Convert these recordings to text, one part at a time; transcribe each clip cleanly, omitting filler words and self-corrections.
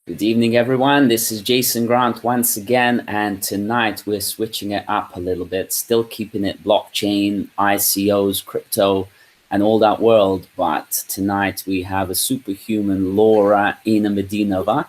Good evening, everyone. This is Jason Grant once again, and tonight we're switching it up a little bit, still keeping it blockchain, ICOs, crypto, and all that world. But tonight we have a superhuman, Laura Inamedinova,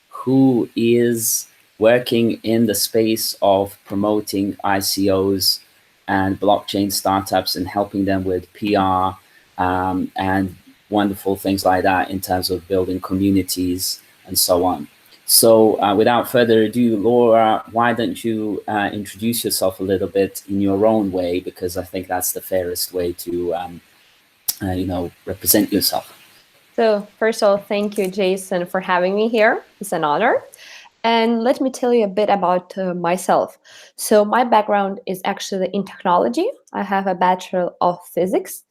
who is working in the space of promoting ICOs and blockchain startups and helping them with PR and wonderful things like that in terms of building communities and so on. So without further ado, Laura, why don't you introduce yourself a little bit in your own way, because I think that's the fairest way to represent yourself. So first of all, thank you, Jason, for having me here. It's an honor. And let me tell you a bit about myself. So my background is actually in technology. I have a Bachelor of Physics.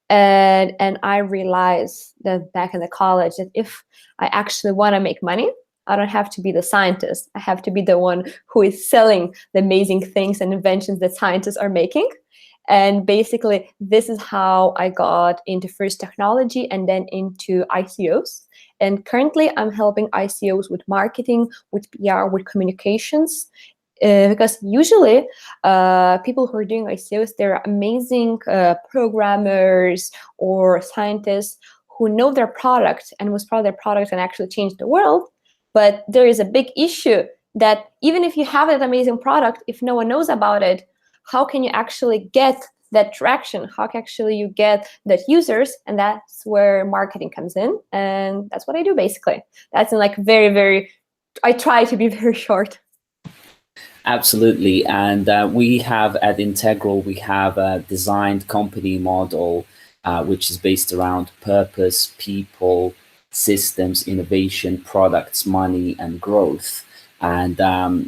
And I realized that back in the college that if I actually want to make money, I don't have to be the scientist. I have to be the one who is selling the amazing things and inventions that scientists are making. And basically, this is how I got into first technology and then into ICOs. And currently, I'm helping ICOs with marketing, with PR, with communications. Because usually people who are doing ICOs, they're amazing programmers or scientists who know their product and most probably their product can actually change the world. But there is a big issue that even if you have that amazing product, if no one knows about it, how can you actually get that traction? How can actually you get that users? And that's where marketing comes in. And that's what I do basically. That's in like I try to be very short. Absolutely. And we have at Integral, we have a designed company model, which is based around purpose, people, systems, innovation, products, money, and growth. And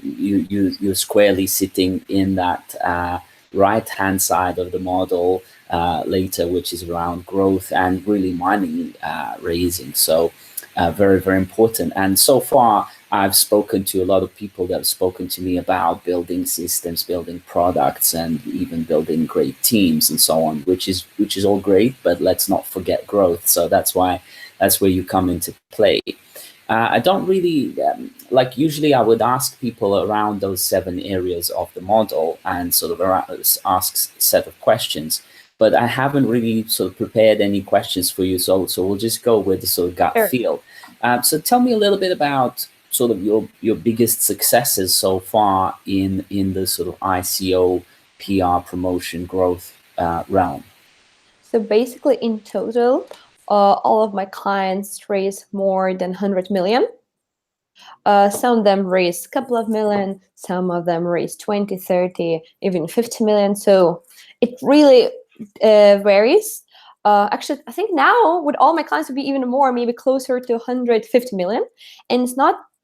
you're squarely sitting in that right-hand side of the model later, which is around growth and really money raising. So very, very important. And so far, I've spoken to a lot of people that have spoken to me about building systems, building products, and even building great teams and so on, which is all great, but let's not forget growth. So that's where you come into play. I don't really, usually I would ask people around those 7 areas of the model and sort of ask a set of questions, but I haven't really sort of prepared any questions for you. So we'll just go with the sort of gut feel. So tell me a little bit about sort of your biggest successes so far in the sort of ICO, PR, promotion, growth realm. So basically in total, all of my clients raise more than 100 million. Some of them raise a couple of million, some of them raise 20, 30, even 50 million. So it really varies. Actually, I think now with all my clients would be even more, maybe closer to 150 million. And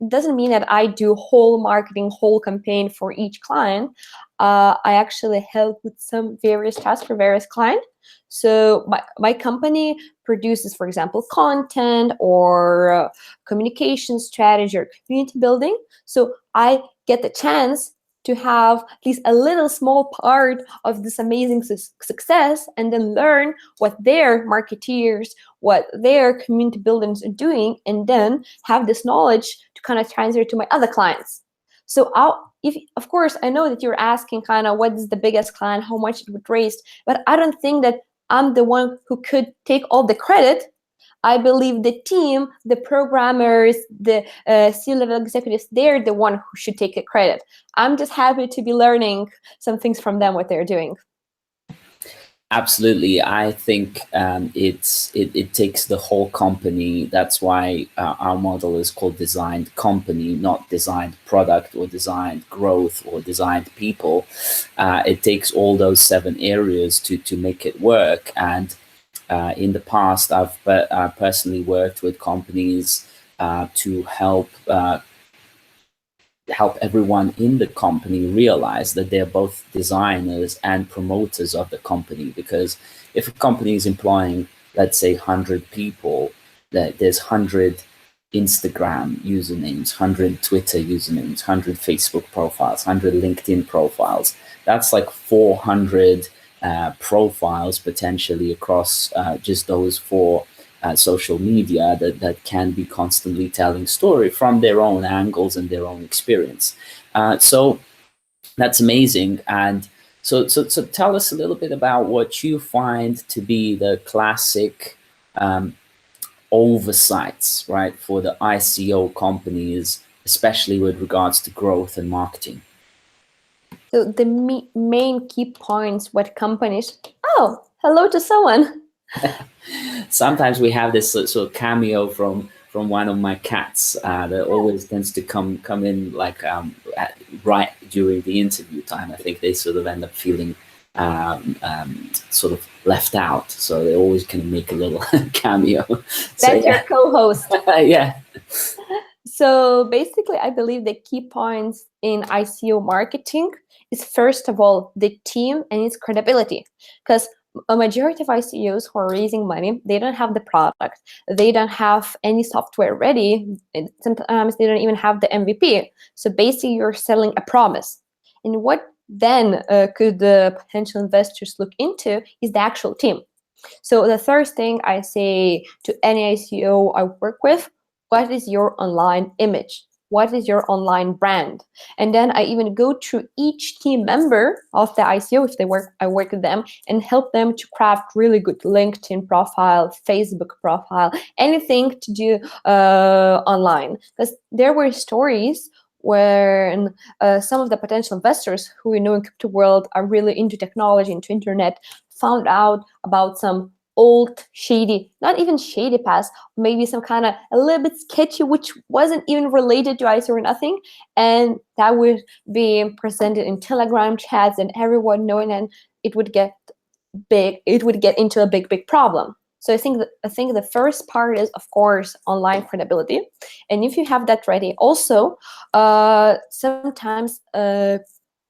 doesn't mean that I do whole marketing, whole campaign for each client. I actually help with some various tasks for various clients. So my company produces, for example, content or communication strategy or community building. So I get the chance to have at least a little small part of this amazing success and then learn what their marketeers, what their community buildings are doing, and then have this knowledge to kind of transfer to my other clients. So of course, I know that you're asking kind of what is the biggest client, how much it would raise, but I don't think that I'm the one who could take all the credit. I believe the team, the programmers, the C-level executives, they're the one who should take the credit. I'm just happy to be learning some things from them, what they're doing. Absolutely. I think it takes the whole company. That's why our model is called designed company, not designed product or designed growth or designed people. It takes all those 7 areas to make it work. And in the past, I've personally worked with companies to help everyone in the company realize that they're both designers and promoters of the company. Because if a company is employing, let's say, 100 people, there's 100 Instagram usernames, 100 Twitter usernames, 100 Facebook profiles, 100 LinkedIn profiles. That's like 400 profiles potentially across just those 4 social media that can be constantly telling story from their own angles and their own experience. So that's amazing. And so tell us a little bit about what you find to be the classic oversights, right, for the ICO companies, especially with regards to growth and marketing. So the main key points what companies, oh, hello to someone. Sometimes we have this sort of cameo from one of my cats that always tends to come in like right during the interview time. I think they sort of end up feeling sort of left out, so they always kind of make a little cameo. So, That's your co-host. Yeah. So basically, I believe the key points in ICO marketing is, first of all, the team and its credibility. Because a majority of ICOs who are raising money, they don't have the product. They don't have any software ready. And sometimes they don't even have the MVP. So basically, you're selling a promise. And what then could the potential investors look into is the actual team. So the first thing I say to any ICO I work with, what is your online image? What is your online brand? And then I even go through each team member of the ICO, if I work with them, and help them to craft really good LinkedIn profile, Facebook profile, anything to do online. Because there were stories where some of the potential investors who we know in crypto world are really into technology, into internet, found out about some old shady, not even shady past, maybe some kind of a little bit sketchy, which wasn't even related to ICO or nothing, and that would be presented in Telegram chats and everyone knowing, and it would get big. It would get into a big problem. So I think the first part is, of course, online credibility, and if you have that ready, also sometimes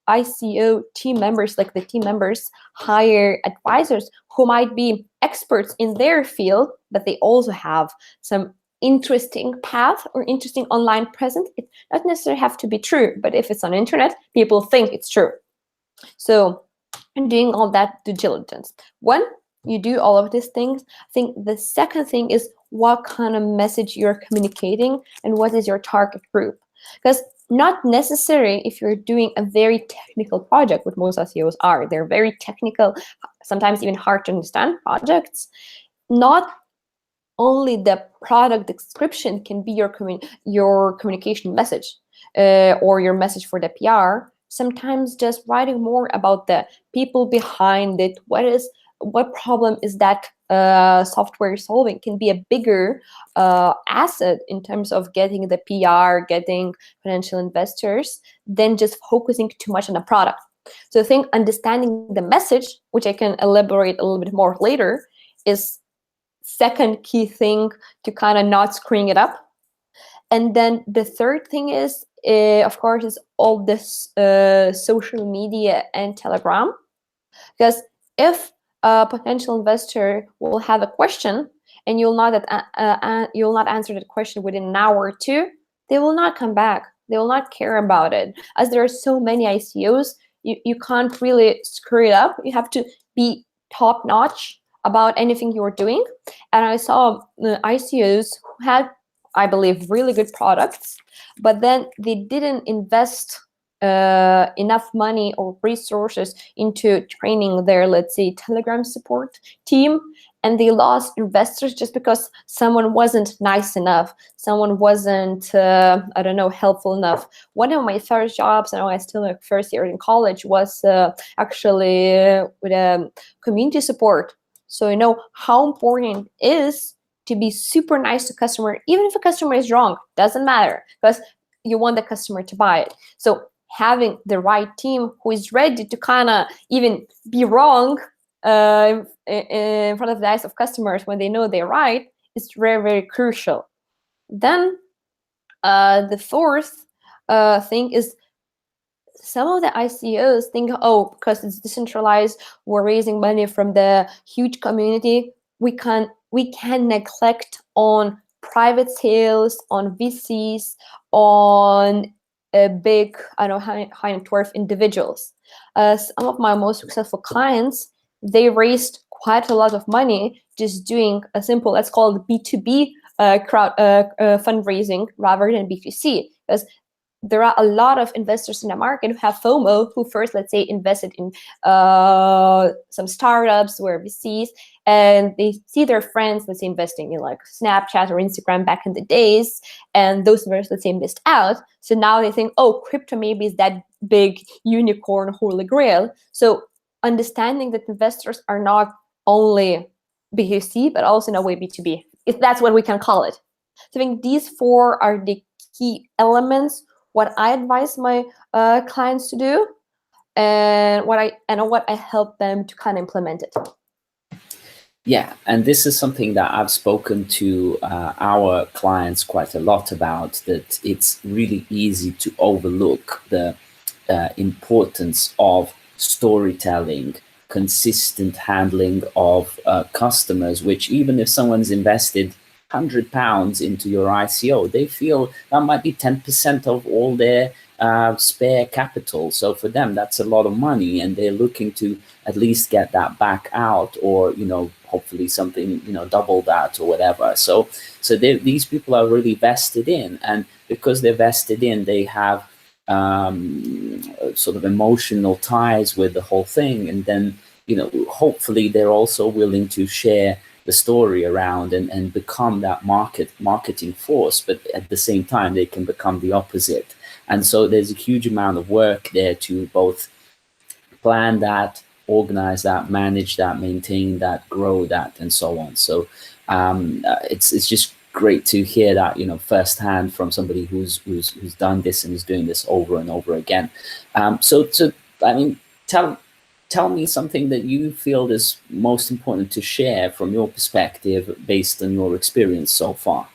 ICO team members, like the team members, hire advisors who might be experts in their field, but they also have some interesting path or interesting online presence. It doesn't necessarily have to be true, but if it's on internet, people think it's true. So doing all that due diligence. When you do all of these things, I think the second thing is what kind of message you're communicating and what is your target group. Because not necessary if you're doing a very technical project, what most ICOs are. They're very technical, sometimes even hard to understand projects. Not only the product description can be your communication message or your message for the PR. Sometimes just writing more about the people behind it, what problem is that software solving, can be a bigger asset in terms of getting the PR, getting potential investors, than just focusing too much on the product. So I think understanding the message, which I can elaborate a little bit more later, is second key thing to kind of not screwing it up. And then the third thing is, of course, is all this social media and Telegram. Because if a potential investor will have a question and you'll not answer that question within an hour or two, they will not come back. They will not care about it. As there are so many ICOs, you can't really screw it up. You have to be top notch about anything you're doing. And I saw ICOs who had, I believe, really good products, but then they didn't invest enough money or resources into training their, let's say, Telegram support team, and they lost investors just because someone wasn't nice enough, someone wasn't helpful enough. One of my first jobs, and I was still in first year in college, was actually with community support. So you know how important it is to be super nice to customer, even if a customer is wrong, doesn't matter, because you want the customer to buy it. So having the right team who is ready to kind of even be wrong in front of the eyes of customers when they know they're right is very, very crucial. Then the fourth thing is, some of the ICOs think, oh, because it's decentralized, we're raising money from the huge community, we can neglect on private sales, on VCs, on big, high net worth individuals. Some of my most successful clients, they raised quite a lot of money just doing a simple, let's call it B2B crowd fundraising rather than B2C, because there are a lot of investors in the market who have FOMO, who first, let's say, invested in some startups where VCs, and they see their friends, let's say, investing in like Snapchat or Instagram back in the days, and those investors, let's say, missed out. So now they think, oh, crypto maybe is that big unicorn holy grail. So understanding that investors are not only B2C, but also in a way B2B, if that's what we can call it. So I think these four are the key elements what I advise my clients to do, and what I help them to kind of implement it. Yeah, and this is something that I've spoken to our clients quite a lot about, that it's really easy to overlook the importance of storytelling, consistent handling of customers, which even if someone's invested £100 into your ICO, they feel that might be 10% of all their spare capital. So for them, that's a lot of money, and they're looking to at least get that back out, or hopefully something double that or whatever. So these people are really vested in, and because they're vested in, they have sort of emotional ties with the whole thing, and then hopefully they're also willing to share the story around and become that marketing force, but at the same time they can become the opposite. And so there's a huge amount of work there to both plan that, organize that, manage that, maintain that, grow that, and so on. So it's just great to hear that firsthand from somebody who's done this and is doing this over and over again. So I mean, tell me something that you feel is most important to share from your perspective based on your experience so far.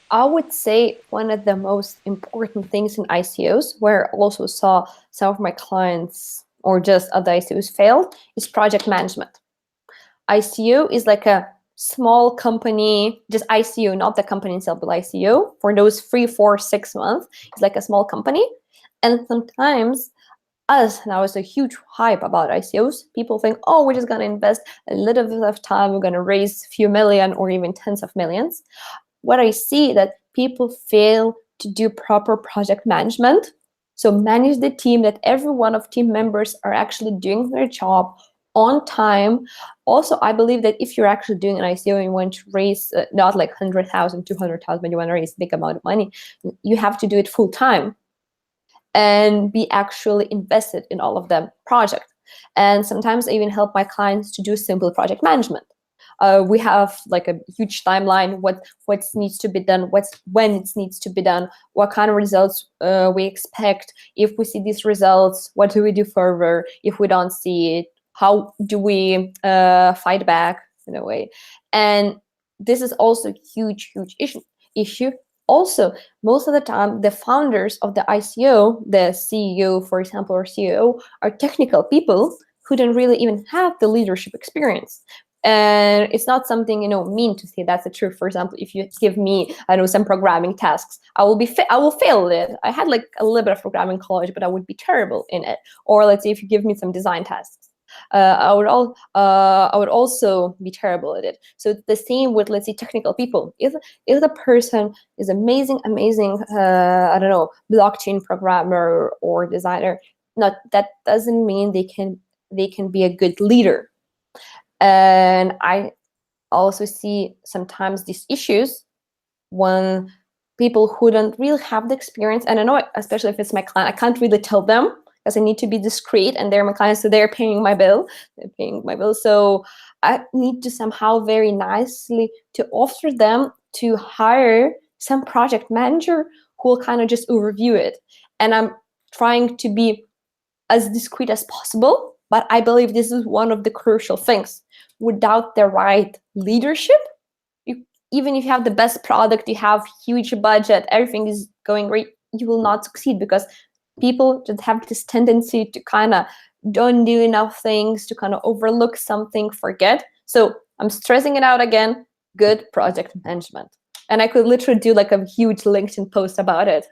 I would say one of the most important things in ICOs, where I also saw some of my clients or just other ICOs fail, is project management. ICO is like a small company, just ICO, not the company itself, but ICO for those 3, 4, 6 months. It's like a small company. And sometimes now it's a huge hype about ICOs. People think, oh, we're just going to invest a little bit of time. We're going to raise a few million or even tens of millions. What I see that people fail to do proper project management. So manage the team, that every one of team members are actually doing their job on time. Also, I believe that if you're actually doing an ICO and you want to raise not like 100,000, 200,000, but you want to raise a big amount of money, you have to do it full time and be actually invested in all of the project. And sometimes I even help my clients to do simple project management. We have like a huge timeline, what needs to be done, when it needs to be done, what kind of results we expect. If we see these results, what do we do further? If we don't see it, how do we fight back in a way? And this is also a huge issue. Also, most of the time, the founders of the ICO, the CEO, for example, or CEO, are technical people who don't really even have the leadership experience. And it's not something, mean to say, that's the truth. For example, if you give me, some programming tasks, I will fail at it. I had like a little bit of programming in college, but I would be terrible in it. Or let's say if you give me some design tasks, I would also be terrible at it. So the same with, let's say, technical people. If the person is amazing, blockchain programmer or designer, that doesn't mean they can be a good leader. And I also see sometimes these issues when people who don't really have the experience, and I know, especially if it's my client, I can't really tell them because I need to be discreet, and they're my clients, so they're paying my bill. So I need to somehow very nicely to offer them to hire some project manager who will kind of just overview it. And I'm trying to be as discreet as possible, but I believe this is one of the crucial things. Without the right leadership, even if you have the best product, you have huge budget, everything is going great, you will not succeed, because people just have this tendency to kind of don't do enough things, to kind of overlook something, forget. So I'm stressing it out again, good project management. And I could literally do like a huge LinkedIn post about it.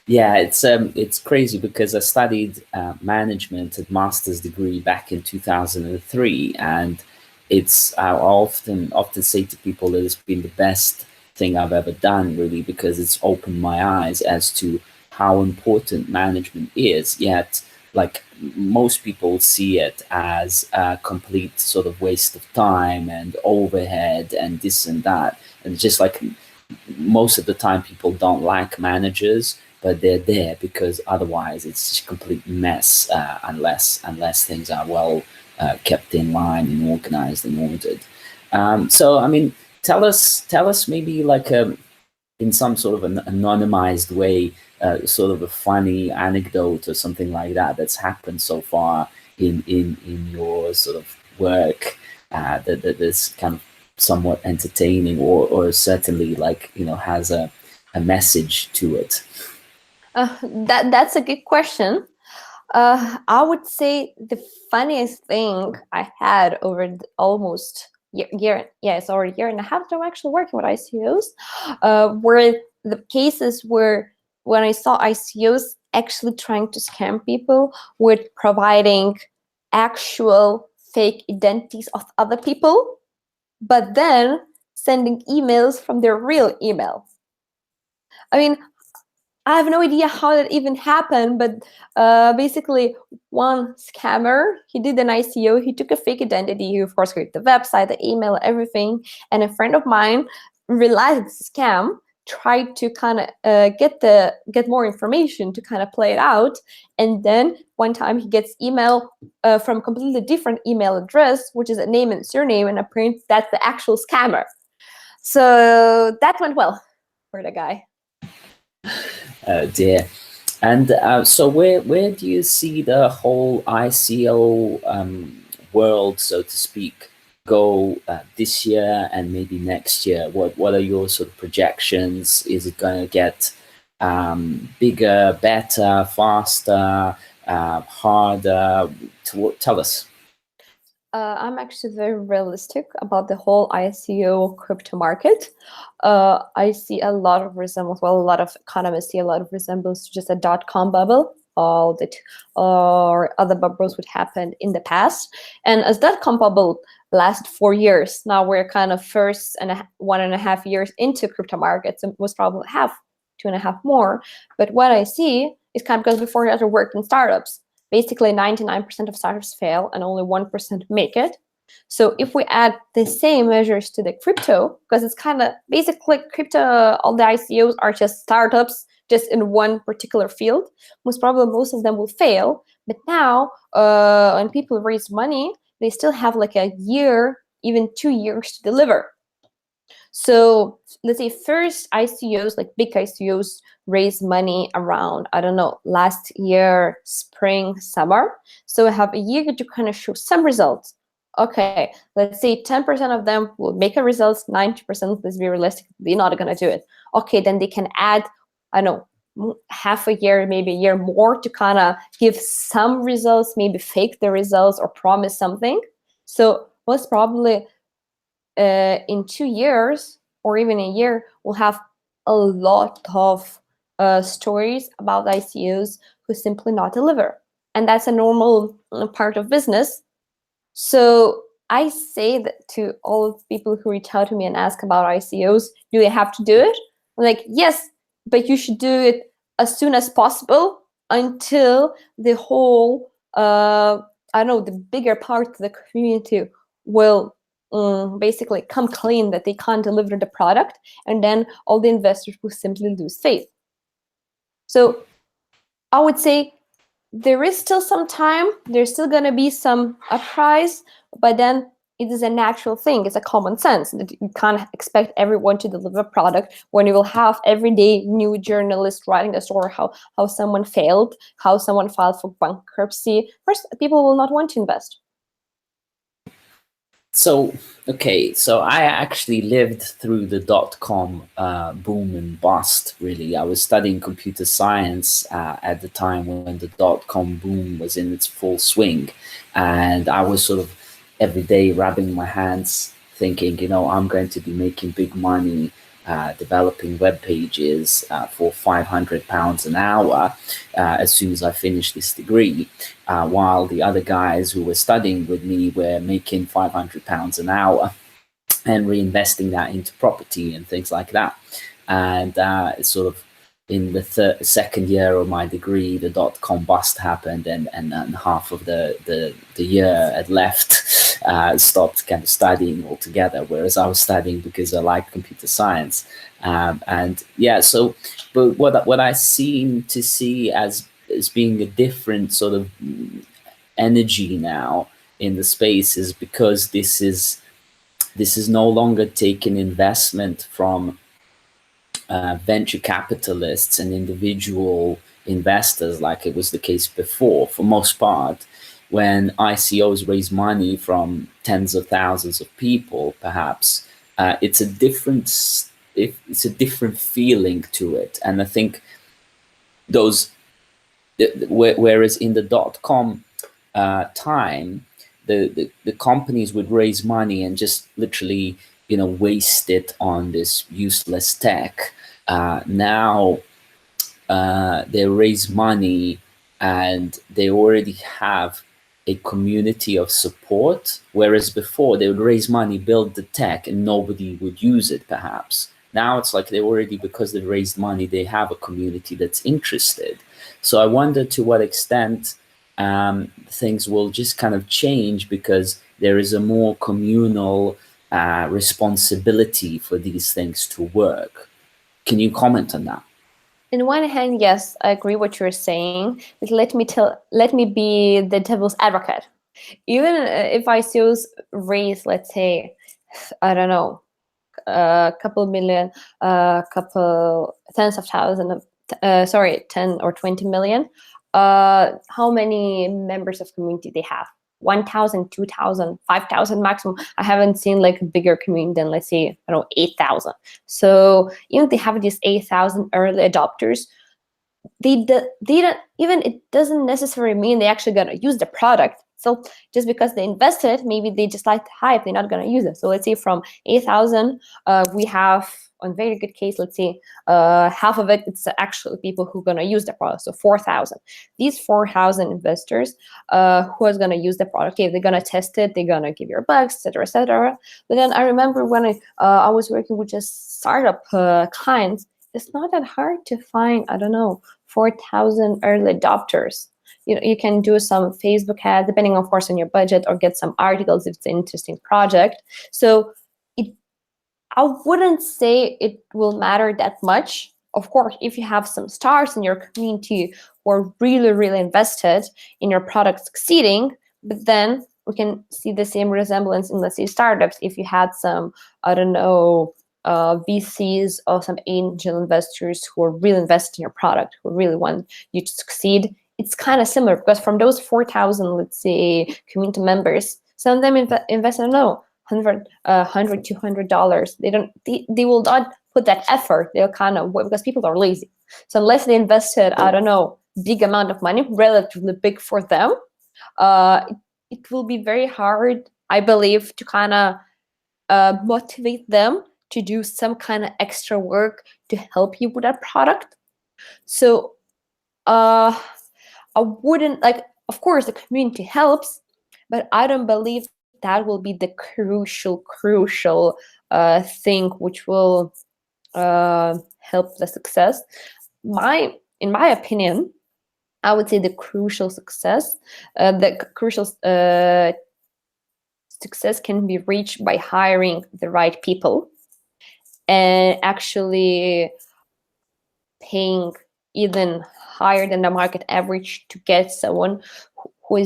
Yeah, it's crazy because I studied management at master's degree back in 2003, and it's I often say to people that it's been the best thing I've ever done, really, because it's opened my eyes as to how important management is. Yet, like most people see it as a complete sort of waste of time and overhead and this and that, and just like most of the time people don't like managers, but they're there because otherwise it's just a complete mess, unless things are well kept in line and organized and ordered. So I mean, tell us maybe like in some sort of an anonymized way, sort of a funny anecdote or something like that that's happened so far in your sort of work, that is kind of somewhat entertaining, or certainly like, has a message to it. That's a good question. I would say the funniest thing I had over almost year, yeah, it's already a year and a half that I'm actually working with ICOs, were the cases where when I saw ICOs actually trying to scam people with providing actual fake identities of other people, but then sending emails from their real email. I mean, I have no idea how that even happened, but basically one scammer, he did an ICO, he took a fake identity, he of course created the website, the email, everything, and a friend of mine realized it's a scam, tried to kind of get more information to kind of play it out, and then one time he gets email from a completely different email address, which is a name and surname, and apparently that's the actual scammer. So that went well for the guy. Dear. And so where do you see the whole ICO world, so to speak, go this year and maybe next year? What are your sort of projections? Is it going to get bigger, better, faster, harder? Tell us. I'm actually very realistic about the whole ICO crypto market. I see a lot of resemblance. Well, a lot of economists see a lot of resemblance to just a dot-com bubble, all that or other bubbles would happen in the past. And as dot-com bubble lasted 4 years, now we're kind of first and 1.5 years into crypto markets, and most probably have 2.5 more. But what I see is kind of because before I worked in startups. Basically, 99% of startups fail and only 1% make it. So if we add the same measures to the crypto, because it's kind of basically crypto, all the ICOs are just startups just in one particular field. Most probably most of them will fail. But now when people raise money, they still have like a year, even 2 years to deliver. So let's say first ICOs, like big ICOs, raise money around, I don't know, last year, spring, summer. So we have a year to kind of show some results. Okay, let's say 10% of them will make a results, 90%, let's be realistic, they're not going to do it. Okay, then they can add, I don't know, half a year, maybe a year more to kind of give some results, maybe fake the results or promise something. So most probably in 2 years or even a year, we'll have a lot of stories about ICOs who simply not deliver. And that's a normal part of business. So I say that to all of the people who reach out to me and ask about ICOs, do they have to do it? I'm like, yes, but you should do it as soon as possible until the whole, I don't know, the bigger part of the community will basically come clean that they can't deliver the product, and then all the investors will simply lose faith. So I would say there is still some time, there's still going to be some uprise, but then it is a natural thing. It's a common sense that you can't expect everyone to deliver a product when you will have every day new journalists writing the story how someone failed, how someone filed for bankruptcy. First, people will not want to invest. So, okay, so I actually lived through the dot-com boom and bust, really. I was studying computer science at the time when the dot-com boom was in its full swing. And I was sort of every day rubbing my hands thinking, I'm going to be making big money developing web pages for £500 an hour as soon as I finish this degree, while the other guys who were studying with me were making £500 an hour and reinvesting that into property and things like that. And it's sort of in the second year of my degree, the dot-com bust happened, and half of the year had left, stopped kind of studying altogether, whereas I was studying because I like computer science. And yeah, so, but what I seem to see as being a different sort of energy now in the space is because this is no longer taking investment from venture capitalists and individual investors like it was the case before. For most part, when ICOs raise money from tens of thousands of people, perhaps it's a different feeling to it. And I think whereas in the dot-com time, the companies would raise money and just literally waste it on this useless tech. Now they raise money and they already have a community of support, whereas before they would raise money, build the tech, and nobody would use it perhaps. Now it's like they already, because they raised money, they have a community that's interested. So I wonder to what extent things will just kind of change because there is a more communal responsibility for these things to work. Can you comment on that? On one hand, yes, I agree what you're saying. But let me be the devil's advocate. Even if ICOs raise, let's say, I don't know, a couple million, couple tens of thousands of, 10 or 20 million. How many members of community they have? 1,000, 2,000, 5,000 maximum. I haven't seen like a bigger community than, let's say, 8,000. So even if they have these 8,000 early adopters, they don't even, it doesn't necessarily mean they actually gonna use the product. So just because they invested, maybe they just like the hype, they're not gonna use it. So let's say from 8,000, we have, on very good case, let's say half of it, it's actually people who are gonna use the product. So 4,000. These 4,000 investors who is gonna use the product, okay, they're gonna test it, they're gonna give your bugs, etc., etc. But then I remember when I was working with just startup clients, it's not that hard to find, I don't know, 4,000 early adopters. You can do some Facebook ads, depending, of course, on your budget, or get some articles if it's an interesting project. So I wouldn't say it will matter that much. Of course, if you have some stars in your community who are really, really invested in your product succeeding, but then we can see the same resemblance in, let's say, startups. If you had some, I don't know, VCs or some angel investors who are really invested in your product, who really want you to succeed, it's kind of similar, because from those 4,000, let's say, community members, some of them invest, I don't know, $100, $200. They will not put that effort. They'll kind of, because people are lazy. So unless they invested, I don't know, big amount of money, relatively big for them, it will be very hard, I believe, to kind of motivate them to do some kind of extra work to help you with that product. So I wouldn't, like, of course the community helps, but I don't believe that will be the crucial thing which will help the success. In my opinion, I would say the crucial success can be reached by hiring the right people and actually paying even higher than the market average to get someone who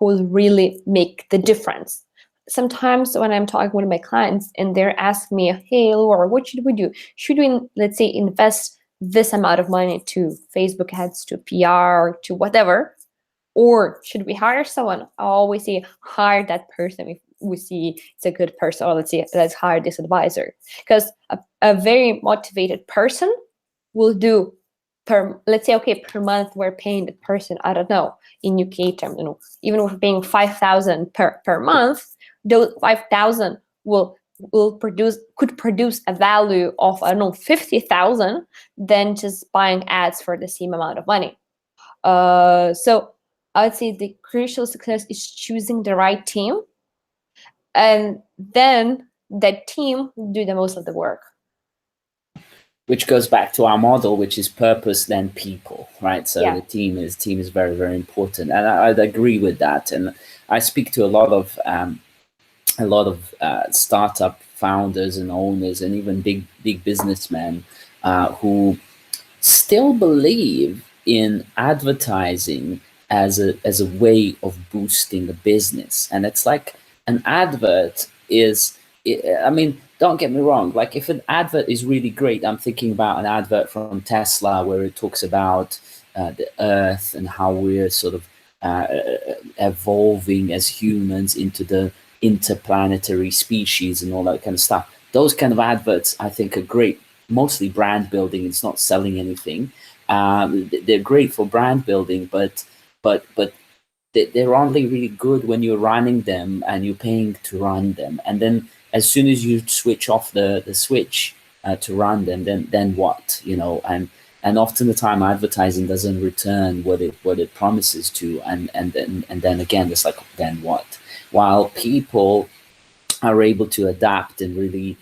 will really make the difference. Sometimes when I'm talking with my clients and they're asking me, hey, Laura, what should we do? Should we, let's say, invest this amount of money to Facebook ads, to PR, to whatever? Or should we hire someone? I always say, hire that person if we see it's a good person, or let's hire this advisor. Because a very motivated person will do let's say, okay, per month we're paying the person, I don't know, in UK terms, even if we're paying 5,000 per month, those 5,000 will could produce a value of, I don't know, 50,000 than just buying ads for the same amount of money. So I would say the crucial success is choosing the right team, and then that team will do the most of the work. Which goes back to our model, which is purpose then people, right? So Yeah. the team is very, very important, and I'd agree with that. And I speak to a lot of startup founders and owners, and even big businessmen who still believe in advertising as a way of boosting a business. And it's like an advert is, I mean, don't get me wrong, like if an advert is really great, I'm thinking about an advert from Tesla where it talks about the earth and how we're sort of evolving as humans into the interplanetary species and all that kind of stuff. Those kind of adverts I think are great, mostly brand building. It's not selling anything. They're great for brand building, but they're only really good when you're running them and you're paying to run them. And then as soon as you switch off the switch to run them, then what, you know? And often the time advertising doesn't return what it promises to, and then again it's like, then what? While people are able to adapt and really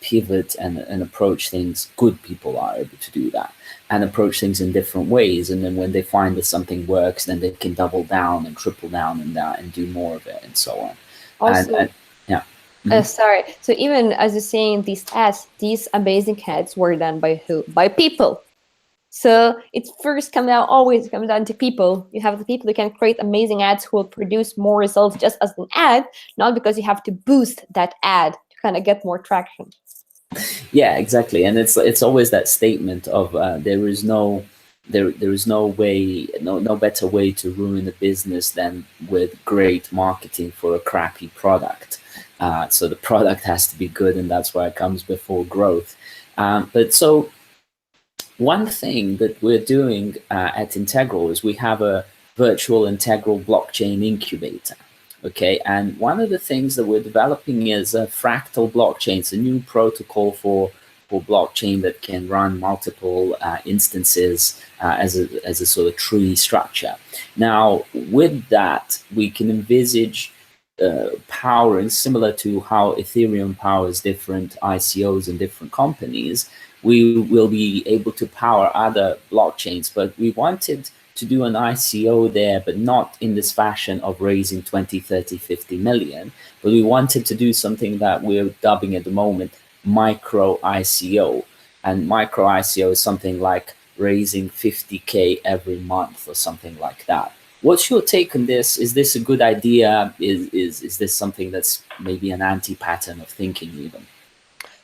pivot and approach things, good people are able to do that and approach things in different ways. And then when they find that something works, then they can double down and triple down on that and do more of it and so on. Also, and yeah. Sorry. So even as you're saying, these ads, these amazing ads were done by who? By people. So it always comes down to people. You have the people who can create amazing ads who will produce more results just as an ad, not because you have to boost that ad to kind of get more traction. Yeah, exactly. And it's always that statement of there is no way, no better way to ruin a business than with great marketing for a crappy product. So the product has to be good, and that's why it comes before growth. But so one thing that we're doing at Integral is we have a virtual Integral blockchain incubator. Okay, and one of the things that we're developing is a fractal blockchain. It's a new protocol for blockchain that can run multiple instances as a sort of tree structure. Now, with that, we can envisage powering, similar to how Ethereum powers different ICOs and different companies. We will be able to power other blockchains, but we wanted to do an ICO there, but not in this fashion of raising 20, 30, 50 million. But we wanted to do something that we're dubbing at the moment micro ICO. And micro ICO is something like raising 50K every month or something like that. What's your take on this? Is this a good idea? Is this something that's maybe an anti-pattern of thinking even?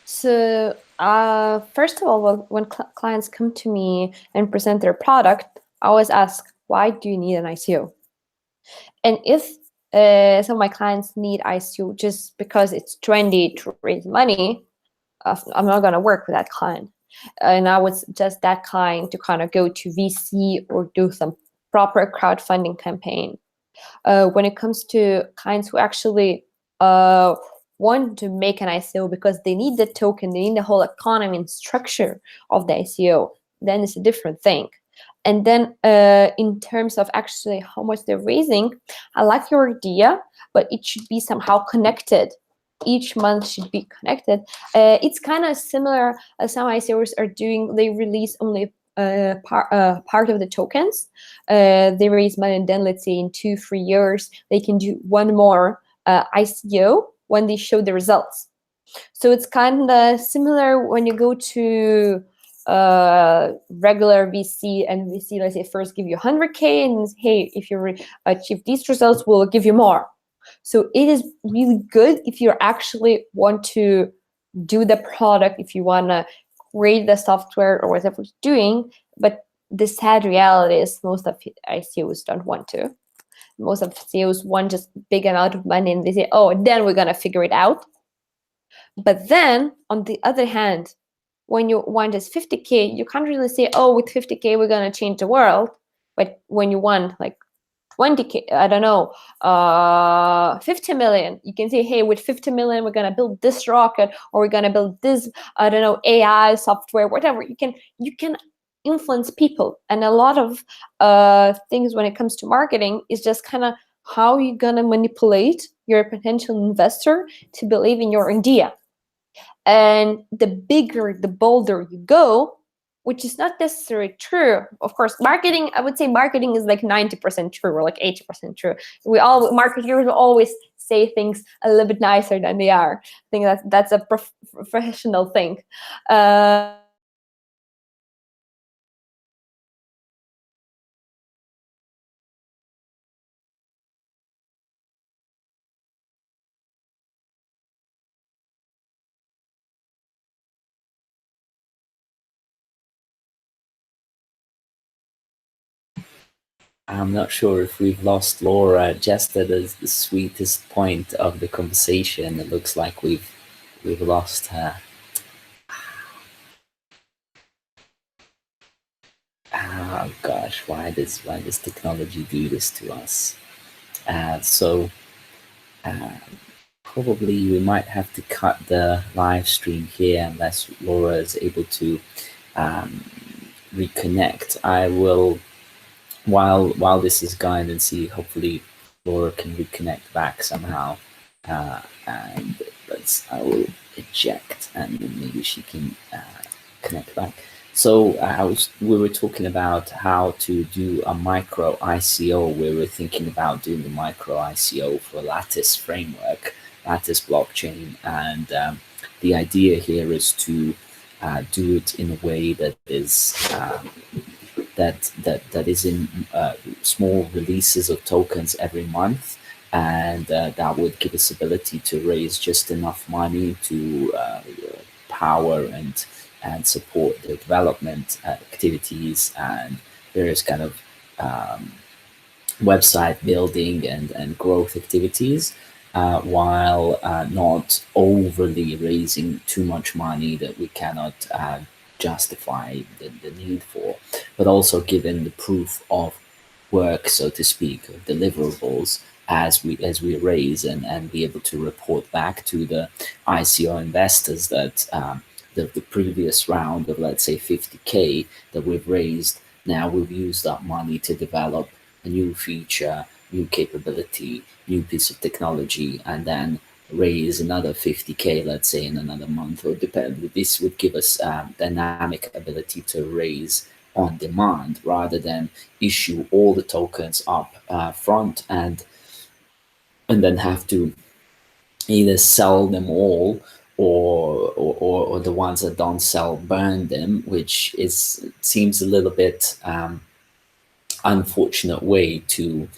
So first of all, when clients come to me and present their product, I always ask, why do you need an ICO? And if some of my clients need ICO just because it's trendy to raise money, I'm not going to work with that client. And I would suggest that client to kind of go to VC or do some proper crowdfunding campaign. When it comes to clients who actually want to make an ICO because they need the token, they need the whole economy and structure of the ICO, then it's a different thing. And then in terms of actually how much they're raising, I like your idea, but it should be somehow connected. Each month should be connected. It's kind of similar as some ICOs are doing. They release only part of the tokens. They raise money, and then let's say in 2-3 years, they can do one more ICO when they show the results. So it's kind of similar when you go to regular VC, and VC, let's say, first give you 100K and hey, if you achieve these results, we'll give you more. So it is really good if you actually want to do the product, if you want to create the software or whatever you're doing. But the sad reality is most of ICOs don't want to. Most of CEOs want just big amount of money, and they say, oh, then we're going to figure it out. But then on the other hand, when you want just 50K, you can't really say, oh, with 50K, we're going to change the world. But when you want like 20K, I don't know, 50 million. You can say, hey, with 50 million, we're going to build this rocket, or we're going to build this, I don't know, AI software, whatever. You can influence people. And a lot of things when it comes to marketing is just kind of how you're going to manipulate your potential investor to believe in your idea. And the bigger, the bolder you go, which is not necessarily true. Of course, marketing, I would say marketing is like 90% true, or like 80% true. Marketers will always say things a little bit nicer than they are. I think that's a professional thing. I'm not sure if we've lost Laura just at the sweetest point of the conversation. It looks like we've lost her. Oh gosh, why does technology do this to us? So probably we might have to cut the live stream here unless Laura is able to reconnect. I will, while this is going, and see, hopefully Laura can reconnect back somehow. And I will eject, and then maybe she can connect back. So we were talking about how to do a micro ICO. We were thinking about doing the micro ICO for Lattice framework, Lattice blockchain, and the idea here is to do it in a way that is that is in small releases of tokens every month, and that would give us ability to raise just enough money to power and support the development activities and various kind of website building and growth activities, while not overly raising too much money that we cannot justify the need for, but also given the proof of work, so to speak, of deliverables as we raise and be able to report back to the ICO investors that the previous round of, let's say, 50K that we've raised, now we've used that money to develop a new feature, new capability, new piece of technology, and then raise another 50K, let's say, in another month, or depend. This would give us dynamic ability to raise on demand rather than issue all the tokens up front and then have to either sell them all or the ones that don't sell, burn them, which seems a little bit unfortunate way to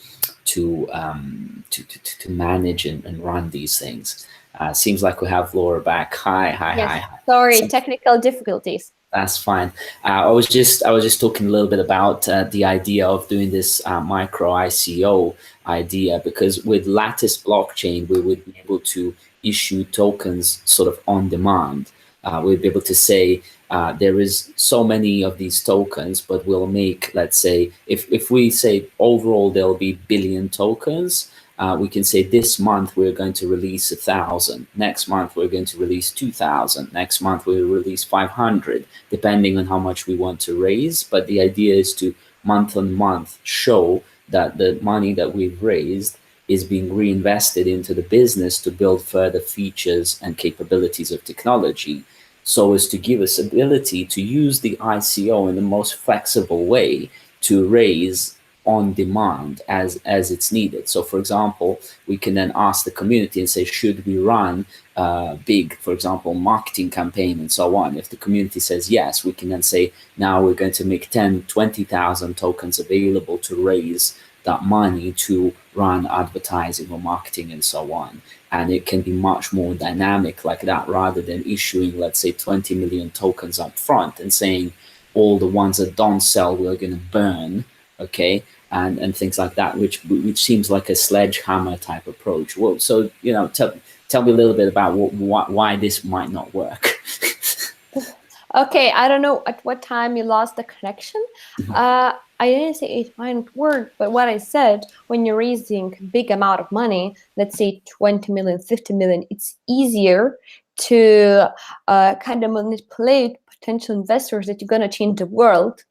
manage and run these things. Seems like we have Laura back. Hi. Sorry, technical difficulties. That's fine. I was just talking a little bit about the idea of doing this micro ICO idea, because with Lattice blockchain, we would be able to issue tokens sort of on demand. We'd be able to say there is so many of these tokens, but we'll make, let's say, if we say overall there'll be billion tokens, we can say this month we're going to release 1,000. Next month we're going to release 2,000. Next month we'll release 500, depending on how much we want to raise. But the idea is to month on month show that the money that we've raised is being reinvested into the business to build further features and capabilities of technology, so as to give us ability to use the ICO in the most flexible way to raise on demand as it's needed. So for example, we can then ask the community and say, should we run big, for example, marketing campaign and so on? If the community says yes, we can then say, now we're going to make 10, 20,000 tokens available to raise that money to run advertising or marketing and so on. And it can be much more dynamic like that, rather than issuing, let's say, 20 million tokens up front and saying all the ones that don't sell we're going to burn, okay, and things like that, which seems like a sledgehammer type approach. Well, so tell me a little bit about why this might not work. Okay, I don't know at what time you lost the connection. I didn't say it might work, but what I said, when you're raising big amount of money, let's say 20 million, 50 million, it's easier to kind of manipulate potential investors that you're going to change the world.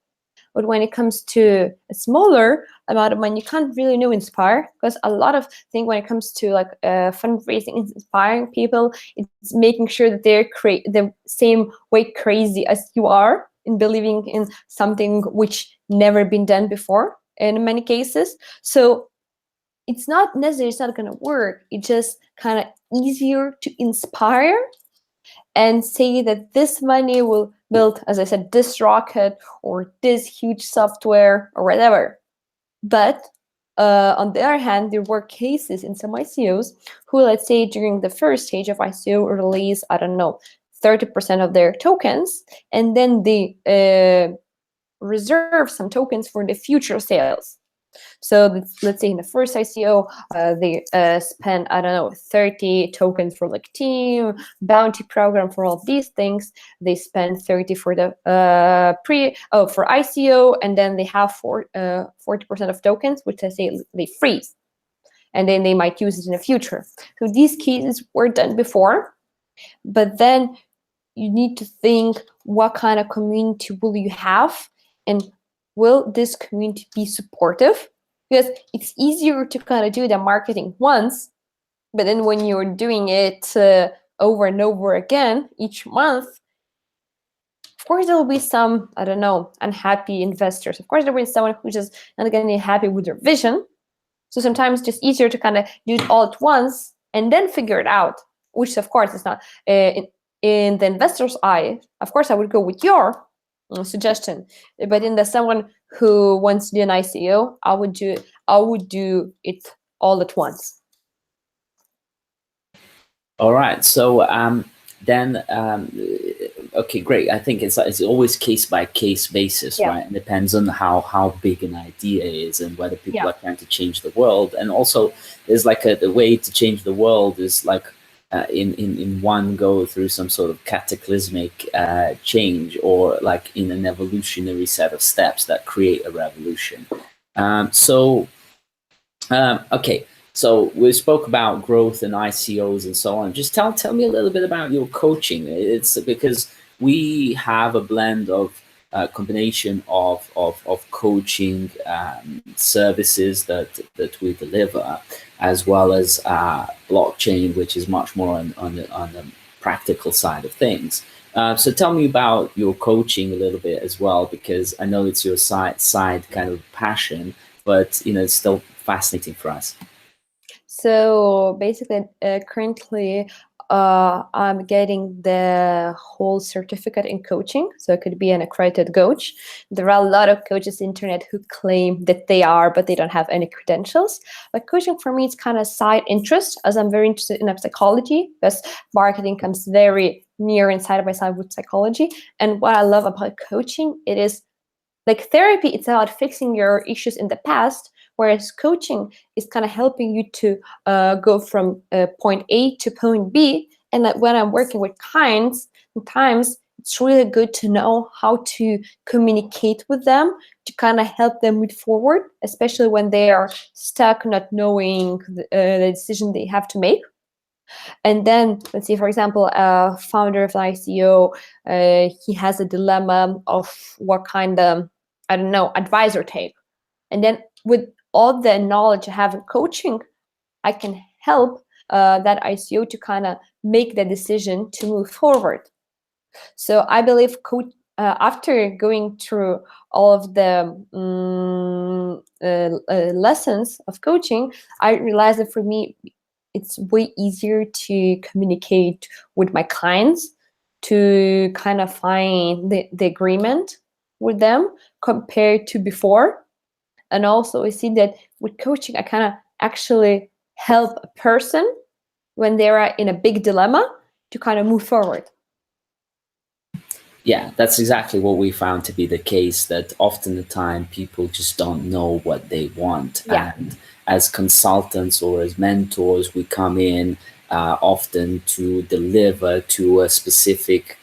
But when it comes to a smaller amount of money, you can't really know inspire, because a lot of things when it comes to like fundraising, inspiring people, it's making sure that they're the same way crazy as you are in believing in something which never been done before in many cases. So it's not necessarily it's not going to work. It's just kind of easier to inspire and say that this money will build, as I said, this rocket or this huge software or whatever. But on the other hand, there were cases in some ICOs who, let's say, during the first stage of ICO release, I don't know, 30% of their tokens, and then they reserve some tokens for the future sales. So let's say in the first ICO, they spend, I don't know, 30 tokens for like team, bounty program for all these things. They spend 30 for the for ICO, and then they have 40% of tokens, which I say they freeze. And then they might use it in the future. So these cases were done before, but then you need to think what kind of community will you have, and will this community be supportive? Because it's easier to kind of do the marketing once, but then when you're doing it over and over again each month, of course there will be some, I don't know, unhappy investors. Of course there will be someone who's just not going to be happy with their vision. So sometimes it's just easier to kind of do it all at once and then figure it out, which of course is not in the investor's eye. Of course I would go with your suggestion, but in the someone who wants to do an ICO, I would do it all at once. All right. So okay, great. I think it's always case by case basis, Yeah. right? It depends on how big an idea is and whether people are trying to change the world. And also, there's like the way to change the world is like in one go through some sort of cataclysmic change, or like in an evolutionary set of steps that create a revolution. Okay. So we spoke about growth and ICOs and so on. Just tell me a little bit about your coaching. It's because we have a blend of combination of coaching services that we deliver, as well as blockchain, which is much more on the practical side of things. So tell me about your coaching a little bit as well, because I know it's your side kind of passion, but it's still fascinating for us. So basically, currently, I'm getting the whole certificate in coaching, so I could be an accredited coach. There are a lot of coaches on the internet who claim that they are, but they don't have any credentials. But coaching for me is kind of side interest, as I'm very interested in psychology, because marketing comes very near and side by side with psychology. And what I love about coaching, it is like therapy, it's about fixing your issues in the past, whereas coaching is kind of helping you to go from point A to point B. And like when I'm working with clients, sometimes it's really good to know how to communicate with them to kind of help them move forward, especially when they are stuck, not knowing the decision they have to make. And then let's say, for example, a founder of the ICO, he has a dilemma of what kind of, I don't know, advisor take. And then with all the knowledge I have in coaching, I can help that ICO to kind of make the decision to move forward. So I believe after going through all of the lessons of coaching, I realized that for me, it's way easier to communicate with my clients, to kind of find the agreement with them compared to before. And also I see that with coaching, I kind of actually help a person when they are in a big dilemma to kind of move forward. Yeah, that's exactly what we found to be the case, that often the time people just don't know what they want. Yeah. And as consultants or as mentors, we come in often to deliver to a specific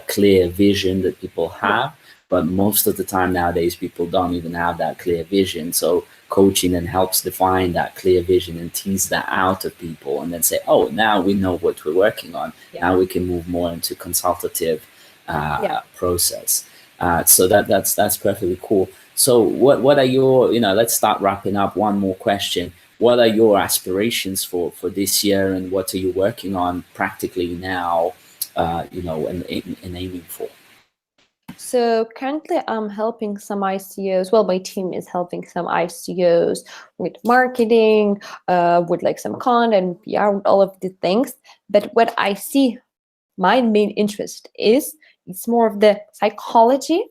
clear vision that people have. But most of the time nowadays, people don't even have that clear vision. So coaching then helps define that clear vision and tease that out of people, and then say, oh, now we know what we're working on. Now we can move more into consultative process. So that's perfectly cool. So what are your, let's start wrapping up. One more question. What are your aspirations for this year, and what are you working on practically now, and aiming for? So currently I'm helping some ICOs. Well, my team is helping some ICOs with marketing, with like some content, PR, with all of the things. But what I see, my main interest is, it's more of the psychology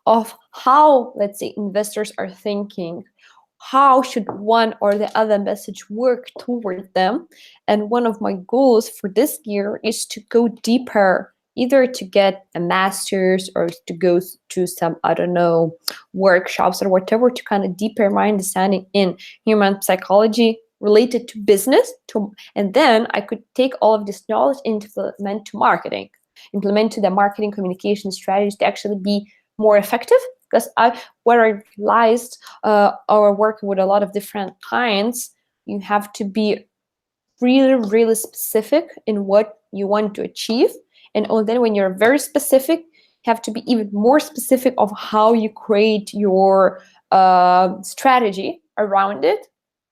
of how, let's say, investors are thinking. How should one or the other message work toward them? And one of my goals for this year is to go deeper, either to get a master's or to go to some, I don't know, workshops or whatever, to kind of deeper my understanding in human psychology related to business. And then I could take all of this knowledge and implement to marketing, implement to the marketing communication strategies to actually be more effective. Because what I realized, or working with a lot of different clients, you have to be really, really specific in what you want to achieve. And then when you're very specific, you have to be even more specific of how you create your strategy around it.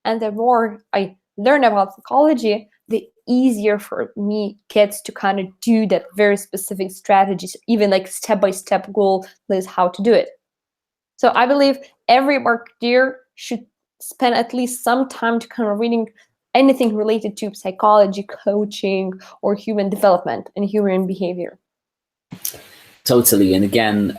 And the more I learn about psychology, the easier for me gets to kind of do that very specific strategies, even like step-by-step goal list how to do it. So I believe every marketer should spend at least some time to kind of reading anything related to psychology, coaching, or human development and human behavior. Totally. And again,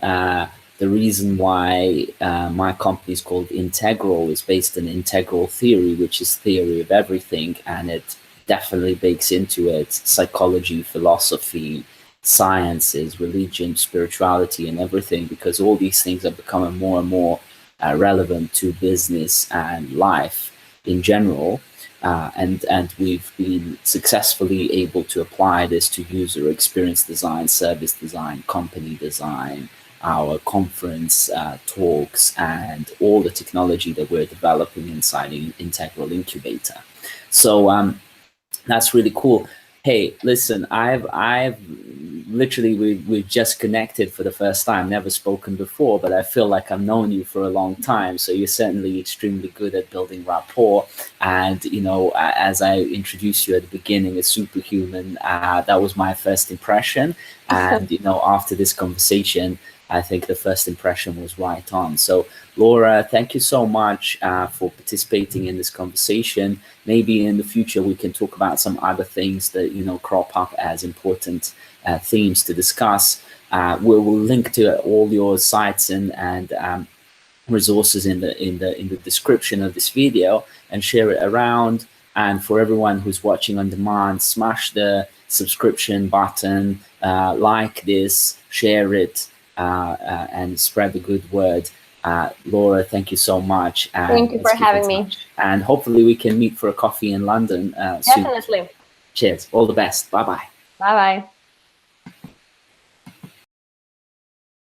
the reason why my company is called Integral is based on integral theory, which is theory of everything, and it definitely bakes into it psychology, philosophy, sciences, religion, spirituality, and everything, because all these things are becoming more and more relevant to business and life in general. And we've been successfully able to apply this to user experience design, service design, company design, our conference talks, and all the technology that we're developing inside Integral Incubator. So that's really cool. Hey, listen, I've literally, we've just connected for the first time, never spoken before, but I feel like I've known you for a long time. So you're certainly extremely good at building rapport. And, as I introduced you at the beginning, a superhuman, that was my first impression. And, after this conversation, I think the first impression was right on. So Laura, thank you so much for participating in this conversation. Maybe in the future we can talk about some other things that crop up as important themes to discuss. We'll link to all your sites and resources in the description of this video, and share it around. And for everyone who's watching on demand, smash the subscription button, like this, share it, and spread the good word. Laura, thank you so much. And thank you for having me. And hopefully we can meet for a coffee in London soon. Definitely. Cheers. All the best. Bye-bye. Bye-bye.